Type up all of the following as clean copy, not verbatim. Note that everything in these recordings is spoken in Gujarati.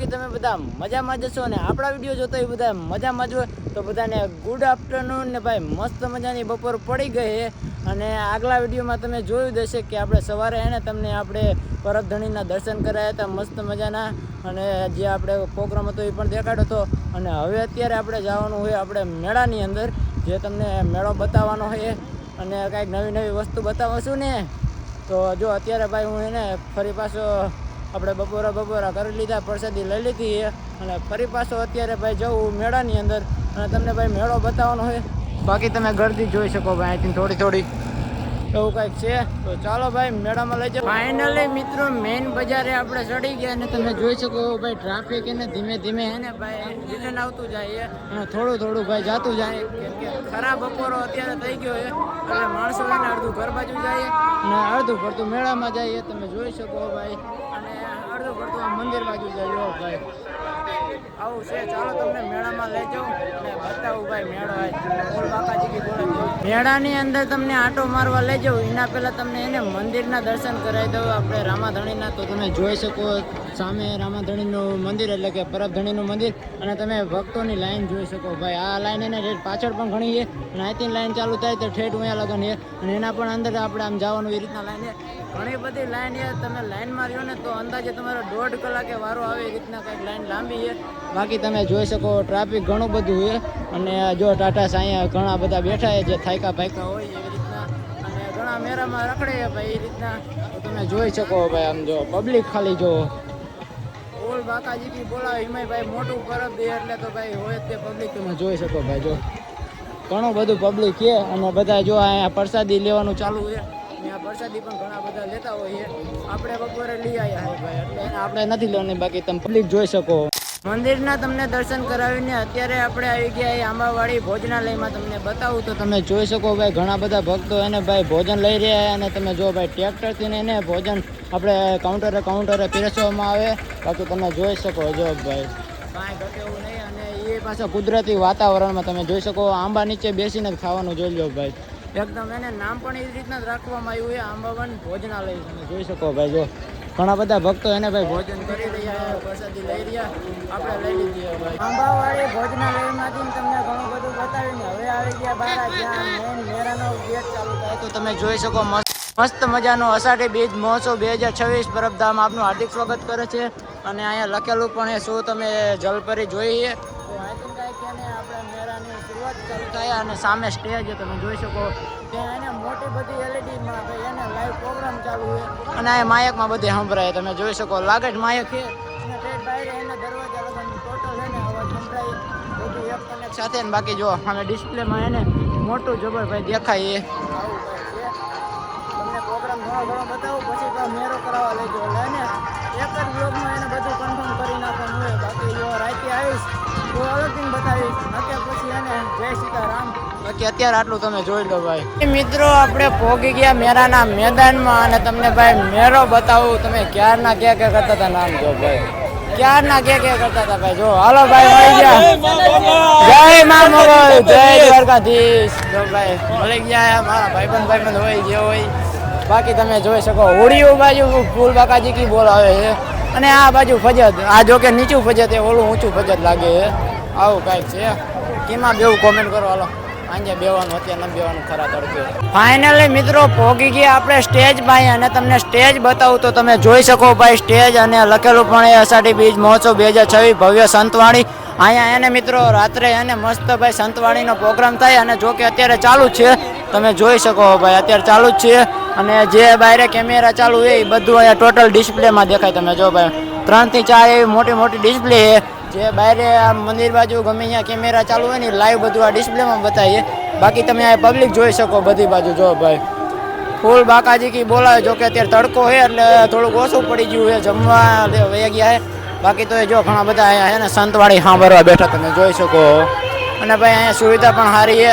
બાકી તમે બધા મજામાં જ છો ને આપણા વિડીયો જોતો એ બધા મજામાં જ હોય તો બધાને ગુડ આફ્ટરનૂન ને ભાઈ મસ્ત મજાની બપોર પડી ગઈ છે અને આગલા વિડીયોમાં તમે જોયું જ હશે કે આપણે સવારે હે ને તમને આપણે પરબધણીના દર્શન કરાયા હતા મસ્ત મજાના અને જે આપણે પ્રોગ્રામ હતો એ પણ દેખાડ્યો હતો અને હવે અત્યારે આપણે જવાનું હોય આપણે મેળાની અંદર જે તમને મેળો બતાવવાનો હોય અને કાંઈક નવી નવી વસ્તુ બતાવશું ને તો જો અત્યારે ભાઈ હું એને ફરી પાછો આપણે બપોરા કરી લીધા પ્રસાદી લઈ લીધી અને ફરી પાછો અત્યારે ભાઈ જવું મેળાની અંદર અને તમને ભાઈ મેળો બતાવવાનો હોય બાકી તમે ગરદી જોઈ શકો ભાઈ અહીંથી થોડી એવું કાંઈક છે તો ચાલો ભાઈ મેળામાં લઈ જાઓ ફાઇનલી મિત્રો મેઇન બજારે આપણે ચડી ગયા અને તમે જોઈ શકો ભાઈ ટ્રાફિક એને ધીમે ધીમે હે ને ભાઈ રિટર્ન આવતું જાય અને થોડું ભાઈ જાતું જાય કેમ કે ખરાબ બપોરો અત્યારે થઈ ગયો છે એટલે માણસો એને અડધું ઘર બાજુ જાય અને અડધું પડતું મેળામાં જાય તમે જોઈ શકો ભાઈ અને અડધું પડતું મંદિર બાજુ જાય ભાઈ આવું છે ચાલો તમને મેળામાં લઈ જાઉં અને બતાવું ભાઈ મેળો મેળાની અંદર તમને આટો મારવા લઈ જાઉં એના પહેલા તમને એને મંદિરના દર્શન કરાવી દઉં આપણે રામાધણીના તો તમે જોઈ શકો સામે રામાધણીનું મંદિર એટલે કે પરબધણીનું મંદિર અને તમે ભક્તોની લાઈન જોઈ શકો ભાઈ આ લાઈન એને પાછળ પણ ઘણી છે અને અહીંથી લાઈન ચાલુ થાય તો ઠેઠ અહીંયા લગન છે અને એના પણ અંદર આપણે આમ જવાનું એ રીતના લાઈન છે ઘણી બધી લાઈન છે તમે લાઈનમાં રહ્યો ને તો અંદાજે તમારો 1.5 કલાકે વારો આવે એ રીતના કંઈક લાઈન લાંબી છે બાકી તમે જોઈ શકો ટ્રાફિક ઘણું બધું છે અને જો ટાટા અહીંયા ઘણા બધા બેઠા છે જે થાયકા ભાયકા હોય એવી રીતના અને ઘણા મેળામાં રખડે છે ભાઈ એ રીતના તો તમે જોઈ શકો ભાઈ આમ જો પબ્લિક ખાલી જો ઓલ બાકાજી કી બોલાવે એમાં ભાઈ મોટું પરબ દે એટલે તો ભાઈ હોય તે પબ્લિક તમે જોઈ શકો ભાઈ જો ઘણું બધું પબ્લિક છે અને બધા જો અહીંયા પ્રસાદી લેવાનું ચાલુ છે અહીંયા પ્રસાદી પણ ઘણા બધા લેતા હોય છે આપણે બપોરે લઈ આવ્યા છે ભાઈ એટલે આપણે નથી લેવાની બાકી તમે પબ્લિક જોઈ શકો મંદિરના તમને દર્શન કરાવીને અત્યારે આપણે આવી ગયા આંબાવાડી ભોજનાલયમાં તમને બતાવું તો તમે જોઈ શકો ભાઈ ઘણા બધા ભક્તો એને ભાઈ ભોજન લઈ રહ્યા અને તમે જો ભાઈ ટ્રેક્ટરથી એને ભોજન આપણે કાઉન્ટરે પીરસવામાં આવે બાકી તમે જોઈ શકો જો ભાઈ કાંઈ ઘટે એવું નહીં અને એ પાછા કુદરતી વાતાવરણમાં તમે જોઈ શકો આંબા નીચે બેસીને જ ખાવાનું જોઈ લો ભાઈ એકદમ એને નામ પણ એ રીતના જ રાખવામાં આવ્યું છે આંબાવન ભોજનાલય તમે જોઈ શકો ભાઈ જો ઘણા બધા ભક્તો એને ભાઈ ભોજન કરી રહ્યા પ્રસાદી લઈ રહ્યા આપણે લઈ લીધી ભાઈ આંબાવાડી ભોજનાલયમાંથી તમને ઘણું બધું બતાવીને હવે આવી ગયા બહાર જ્યાં મેઇન મેળાનો ગેટ ચાલુ થાય તો તમે જોઈ શકો મસ્ત મજાનો અષાઢી બીજ મહોત્સવ 2026 પરબધામ આપનું હાર્દિક સ્વાગત કરે છે અને અહીંયા લખેલું પણ એ શું તમે જલપરી જોઈએ તો અહીંથી કાંઈક એને આપણે મેળાની શરૂઆત ચાલુ થાય અને સામે સ્ટેજ તમે જોઈ શકો ત્યાં એને મોટી બધી એલઈડીમાં ભાઈ એને લાઈવ પ્રોગ્રામ ચાલુ છે અને આ માયકમાં બધી સંભળાય તમે જોઈ શકો લાગે જ માયક છે અને ટેટ બહાર એના દરવાજા લગાવી ટોટલ છે ને અવાજ સંભળાય બધું એક કનેક્ટ સાથે ને બાકી જો અમે ડિસ્પ્લેમાં એને મોટું જબર ભાઈ દેખાય આવું ભાઈ છે તમને પ્રોગ્રામ ઘણો બતાવું પછી તો મેરો કરાવવા લઈ જાઓ એટલે ને એક જ બ્લોગમાં એને બધું કન્ફર્મ કરી નાખવાનું હોય બાકી જો રાતે આવીશ તો અલગથી બતાવીશ અત્યારે પછી એને જય સીતારામ બાકી અત્યારે આટલું તમે જોઈ લો ભાઈ મિત્રો આપણે પહોંચી ગયા મેળાના મેદાનમાં અને તમને ભાઈ મેળો બતાવું તમે ક્યારના ક્યાં કરતા હતા નામ જો ભાઈ ક્યારના ક્યાં કરતા હતા ભાઈ જો હાલો ભાઈ મળી ગયા જય મા મોગલ જય દ્વારકાધીશ જો ભાઈ મળી ગયા મારા ભાઈબંધ હોય જે હોય બાકી તમે જોઈ શકો હોળીઓ બાજુ ફૂલ બાકાજી કી બોલાવે છે અને આ બાજુ ફજત આ જો કે નીચું ફજત એ ઓલું ઊંચું ફજત લાગે છે આવું કાંઈક છે કેમાં બેવું કોમેન્ટ કરો હાલો આજે બેવાનું અત્યારે ન બેવાનું ખરા તડકે ફાઇનલી મિત્રો પહોંચી ગયા આપણે સ્ટેજ ભાઈ અને તમને સ્ટેજ બતાવું તો તમે જોઈ શકો ભાઈ સ્ટેજ અને લખેલું પણ એ અષાઢી બીજ મહોત્સવ 2026 ભવ્ય સંતવાણી અહીંયા એને મિત્રો રાત્રે એને મસ્ત ભાઈ સંતવાણીનો પ્રોગ્રામ થાય અને જો કે અત્યારે ચાલુ જ છે તમે જોઈ શકો ભાઈ અત્યારે ચાલુ જ છે અને જે બહાર કેમેરા ચાલુ હોય એ બધું અહીંયા ટોટલ ડિસ્પ્લેમાં દેખાય તમે જો ભાઈ 3 થી 4 એવી મોટી ડિસ્પ્લે છે જે બહાર આ મંદિર બાજુ ગમે અહીંયા કેમેરા ચાલુ હોય ને લાઈવ બધું આ ડિસ્પ્લેમાં બતાવીએ બાકી તમે આ પબ્લિક જોઈ શકો બધી બાજુ જો ભાઈ ફૂલ બાકાજી કી બોલાવે જો કે અત્યારે તડકો છે એટલે થોડુંક ઓછું પડી ગયું છે જમવા વહી ગયા છે બાકી તો એ જો ઘણા બધા અહીંયા છે ને સંતવાળી સાંભળવા બેઠા તમે જોઈ શકો અને ભાઈ અહીંયા સુવિધા પણ સારી છે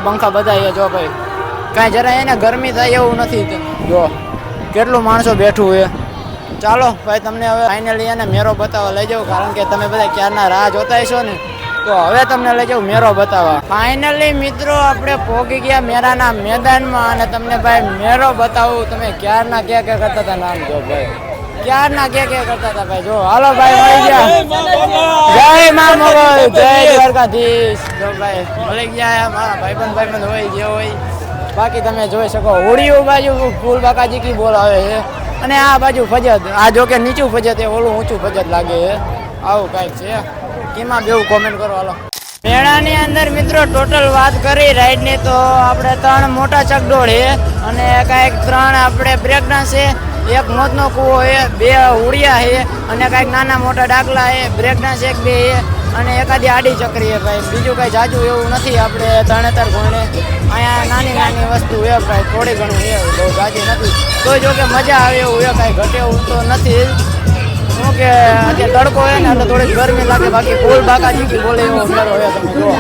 પંખા બધા છે જો ભાઈ કાંઈ જરા એને ગરમી થાય એવું નથી જો કેટલું માણસો બેઠું છે ચાલો ભાઈ તમને હવે ફાઇનલી એને મેરો બતાવવા લઈ જાઉં કારણ કે તમે બધા ક્યારના રાહ જોતા હશો ને તો હવે તમને લઈ જાઉં મેરો બતાવવા ફાઇનલી મિત્રો આપણે પહોંચી ગયા મેળાના મેદાનમાં અને તમને ભાઈ મેરો બતાવું તમે ક્યારના ક્યાં કરતા હતા નામ જો ભાઈ ક્યારના કે કરતા હતા ભાઈ. જો હાલો ભાઈ મળી ગયા. જય માં મોગલ, જય દ્વારકાધીશ. જો ભાઈ મળી ગયા મારા ભાઈબંધ હોય જે હોય. બાકી તમે જોઈ શકો હોળીઓ બાજુ ફૂલ બાકાજી કી બોલાવે છે અને આ બાજુ ફજત. આ જો કે નીચું ફજત એ ઓલું ઊંચું ફજત લાગે છે. આવું કાંઈક છે. કેમાં બેવું કોમેન્ટ કરો હાલો. મેળાની અંદર મિત્રો ટોટલ વાત કરી રાઈડની તો આપણે 3 મોટા ચકડોળ છે અને કાંઈક 3 આપણે બ્રેક ડાન્સ છે, એક મોતનો કૂવો છે, 2 ઉડિયા છે અને કાંઈક નાના મોટા ડાકલા છે, બ્રેક ડાન્સ 1-2 છે અને એકાદી આડી ચકરી છે ભાઈ. બીજું કાંઈ જાજુ એવું નથી. આપણે તરણેતર ઘોડે અહીંયા નાની વસ્તુ છે ભાઈ, થોડી ઘણું છે, બહુ જાજી નથી. તો જો કે મજા આવે એવું છે, કાંઈ ઘટે એવું તો નથી. શું કે અત્યારે તડકો હોય ને એટલે થોડીક ગરમી લાગે. બાકી ફૂલ બાકાજી કી બોલે એવો મેળો હોય. તમે જુઓ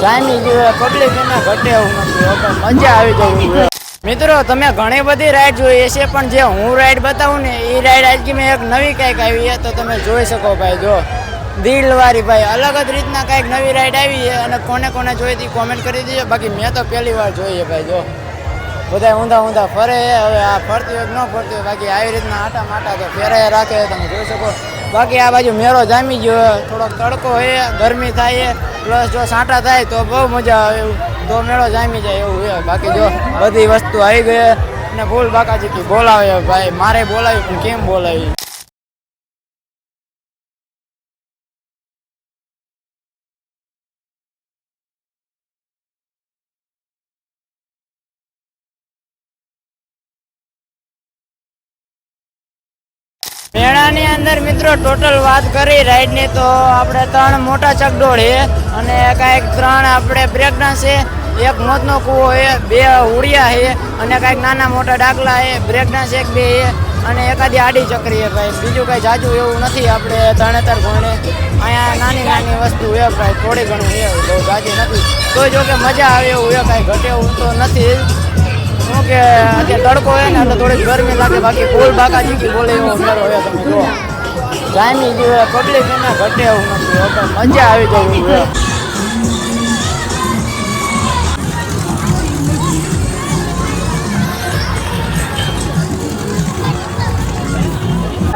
જામી જોઈએ પબ્લિક એને ઘટે એવું નથી. મજા આવી જાય. મિત્રો તમે ઘણી બધી રાઈડ જોઈ છે પણ જે હું રાઈડ બતાવું ને એ રાઈડ આજકી મેં એક નવી કંઈક આવી છે તો તમે જોઈ શકો ભાઈ. જો દિલવારી ભાઈ અલગ જ રીતના કંઈક નવી રાઈડ આવી છે અને કોને જોઈ હતી કોમેન્ટ કરી દીજો. બાકી મેં તો પહેલી વાર જોઈ છે ભાઈ. જો બધા ઊંધા ફરે. હવે આ ફરતી હોય ન ફરતી હોય, બાકી આવી રીતના આટા માટા તો ફેરાય રાખે તમે જોઈ શકો. બાકી આ બાજુ મેળો જામી ગયો, થોડોક તડકો હોય, ગરમી થાય, પ્લસ જો સાંટા થાય તો બહુ મજા આવે એવું. તો મેળો જામી જાય એવું છે. બાકી જો બધી વસ્તુ આવી ગઈ અને ફૂલ બાકાજી બોલાવે ભાઈ. મારે બોલાવી પણ કેમ બોલાવી. મેળાની અંદર મિત્રો ટોટલ વાત કરી રાઈડની તો આપણે 3 મોટા ચકડોળ છે અને કાંઈક 3 આપણે બ્રેક ડાન્સ છે, એક મોતનો કૂવો છે, 2 ઉડિયા છે અને કાંઈક નાના મોટા ડાકલા છે, બ્રેક ડાન્સ 1-2 છે અને એકાદી આડી ચકરી છે ભાઈ. બીજું કાંઈ જાજુ એવું નથી. આપણે તરણેતર ઘોડે અહીંયા નાની વસ્તુ છે ભાઈ, થોડી ઘણું છે, બહુ જાજી નથી. તો જો કે મજા આવે એવું છે, કાંઈ ઘટે એવું તો નથી. શું કે અત્યારે તડકો હોય ને એટલે થોડીક ગરમી લાગે. બાકી ફૂલ બાકાજી કી બોલે એવો મેળો હોય. તમે જુઓ જામી જોઈએ પબ્લિક એને ઘટે એવું નથી. મજા આવી જાય એવું.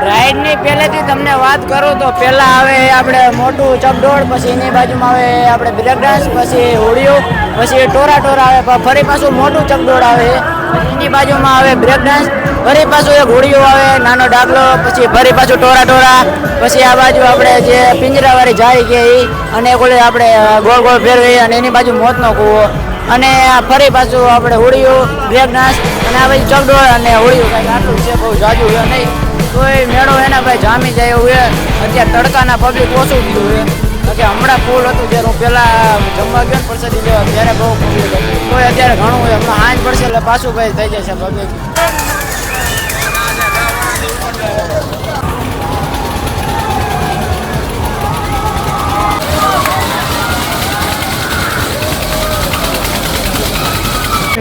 રાઈડની પહેલેથી તમને વાત કરું તો પહેલાં આવે આપણે મોટું ચકડોળ, પછી એની બાજુમાં આવે આપણે બ્રેક ડાન્સ, પછી હોડીઓ, પછી ટોરા આવે, ફરી પાછું મોટું ચકડોળ આવે, પછી એની બાજુમાં આવે બ્રેક ડાન્સ, ફરી પાછું એક હોડીઓ આવે નાનો ડાકલો, પછી ફરી પાછું ટોરા, પછી આ બાજુ આપણે જે પિંજરાવાળી જાળી કે એ અને ઓલી આપણે ગોળ ફેરવી અને એની બાજુ મોતનો કૂવો અને ફરી પાછું આપણે હોડીઓ, બ્રેક ડાન્સ અને આ બાજુ ચકડોળ અને હોડીઓ. કાંઈક આટલું છે, બહુ જાજુ છે નહીં. તો એ મેળો એના ભાઈ જામી જાય એવું છે. અત્યારે તડકાના પબ્લિક ઓછું થયું છે કે હમણાં ફૂલ હતું. જ્યારે હું પહેલાં જમવા ગયો ને પ્રસાદી લેવા ત્યારે બહુ પબ્લિક હતું. તો અત્યારે ઘણું હોય. હમણાં હાંજ પડશે એટલે પાછું ભાઈ થઈ જશે પબ્લિક.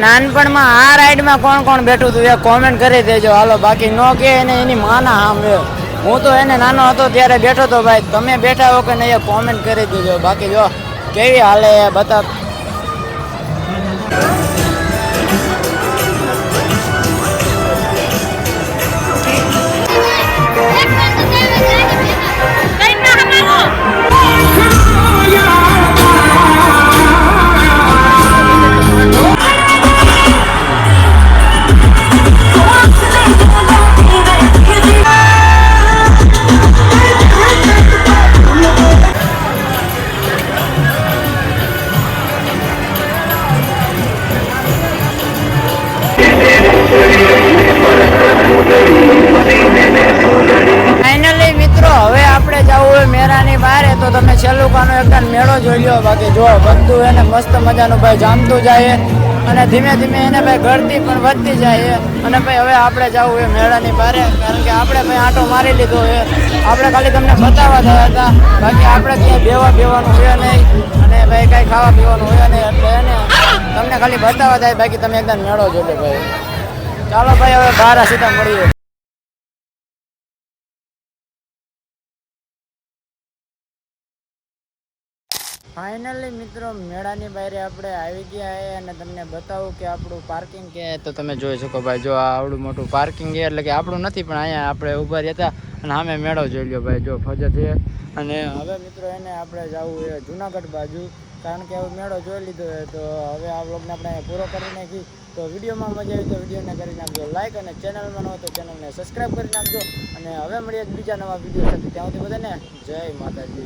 નાનપણમાં આ રાઈડમાં કોણ બેઠું હતું એ કોમેન્ટ કરી દેજો હાલો. બાકી ન કે એને એની માના સામે. હું તો એને નાનો હતો ત્યારે બેઠો હતો ભાઈ. તમે બેઠા હો કે નહીં એ કોમેન્ટ કરી દેજો. બાકી જો કેવી હાલે બતા. ફાઇનલી મિત્રો હવે આપણે જવું હોય મેળાની બહાર તો તમે છેલ્લુકાનો એકદમ મેળો જોઈ લો. બાકી જો બધું એને મસ્ત મજાનું ભાઈ જામતું જાય અને ધીમે એને ભાઈ ગળતી પણ વધતી જાય. અને ભાઈ હવે આપણે જવું હોય મેળાની બહાર, કારણ કે આપણે ભાઈ આંટો મારી લીધો છે. આપણે ખાલી તમને બતાવવા થયા હતા. બાકી આપણે ક્યાંય બેવાનું હોય નહીં અને ભાઈ કાંઈ ખાવા પીવાનું હોય નહીં. એટલે એને તમને ખાલી બતાવવા થાય. બાકી તમે એકદમ મેળો જોઈ લો ભાઈ. ચાલો ભાઈ હવે બહાર સીધા મળીએ. ફાઇનલી મિત્રો મેળાની બહાર આપણે આવી ગયા છે અને તમને બતાવું કે આપણું પાર્કિંગ કે તો તમે જોઈ શકો ભાઈ, જો આ આવડું મોટું પાર્કિંગ છે, એટલે કે આપણું નથી પણ અહીંયા આપણે ઊભા રહેતા અને સામે મેળો જોઈ લ્યો ભાઈ, જો ફજત છે. અને હવે મિત્રો એને આપણે જવું છે જુનાગઢ બાજુ, કારણ કે હવે મેળો જોઈ લીધો છે. તો હવે આ વ્લોગને આપણે પૂરો કરી નાખી. તો વિડીયોમાં મજા આવી તો વિડીયોને કરી નાખજો લાઈક, અને ચેનલમાં ન હોય તો ચેનલને સબસ્ક્રાઈબ કરી નાખજો. અને હવે મળીએ બીજા નવા વિડીયો સાથે, ત્યાં સુધી બધાને જય માતાજી.